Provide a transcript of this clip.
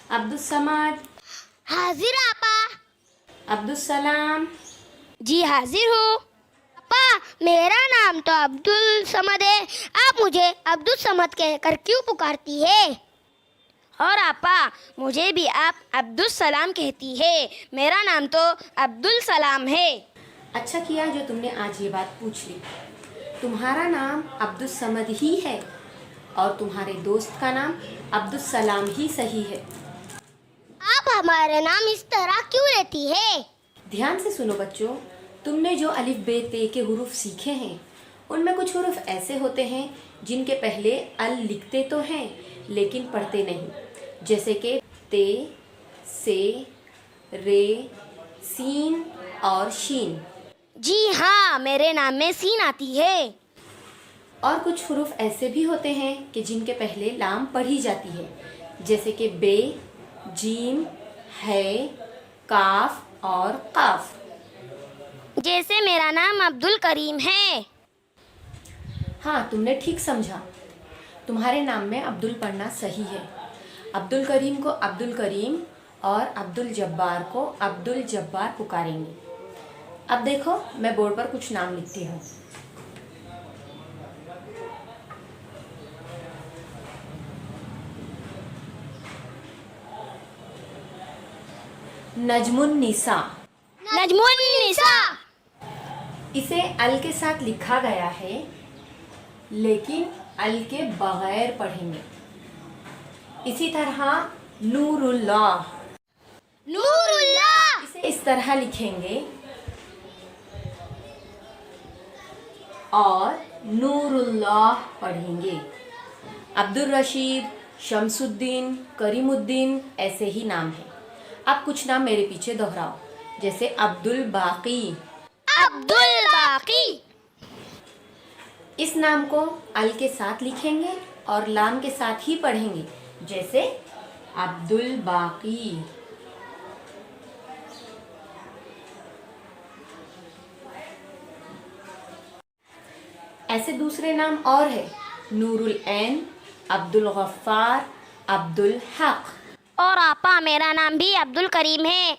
अब्दुल समद। हाजिर आपा। अब्दुल सलाम। जी हाजिर हूँ। आपा, मेरा नाम तो अब्दुल समद है, आप मुझे अब्दुल समद कहकर क्यों पुकारती है? और आपा, मुझे भी आप अब्दुल सलाम कहती है, मेरा नाम तो अब्दुल सलाम है। अच्छा किया जो तुमने आज ये बात पूछ ली। तुम्हारा नाम अब्दुल समद ही है और तुम्हारे दोस्त का नाम अब्दुल सलाम ही सही है। आप हमारा नाम इस तरह क्यों लेती है? ध्यान से सुनो बच्चों, तुमने जो अलिफ बे ते के हुरूफ सीखे हैं उनमें कुछ हुरूफ ऐसे होते हैं जिनके पहले अल लिखते तो हैं लेकिन पढ़ते नहीं, जैसे कि ते, से, रे, सीन और शीन। जी हाँ, मेरे नाम में सीन आती है। और कुछ हुरूफ ऐसे भी होते हैं कि जिनके पहले लाम पढ़ी जाती है, जैसे कि बे, जीम, है, काफ और काफ। जैसे मेरा नाम अब्दुल करीम है। हाँ, तुमने ठीक समझा। तुम्हारे नाम में अब्दुल पढ़ना सही है। अब्दुल करीम को अब्दुल करीम और अब्दुल जब्बार को अब्दुल जब्बार पुकारेंगे। अब देखो, मैं बोर्ड पर कुछ नाम लिखती हूँ। नजमुन निसा। नजमुन निसा। इसे अल के साथ लिखा गया है लेकिन अल के बगैर पढ़ेंगे। इसी तरह नूरुल्लाह, नूरुल्लाह। इसे इस तरह लिखेंगे और नूरुल्लाह पढ़ेंगे। अब्दुल रशीद, शमसुद्दीन, करीमुद्दीन ऐसे ही नाम हैं। अब कुछ नाम मेरे पीछे दोहराओ, जैसे अब्दुल बाकी। अब्दुल बाकी। इस नाम को अल के साथ लिखेंगे और लाम के साथ ही पढ़ेंगे, जैसे अब्दुल बाकी। ऐसे दूसरे नाम और है, नूरुल ऐन, अब्दुल गफ्फार, अब्दुल हक। और आपा, मेरा नाम भी अब्दुल करीम है।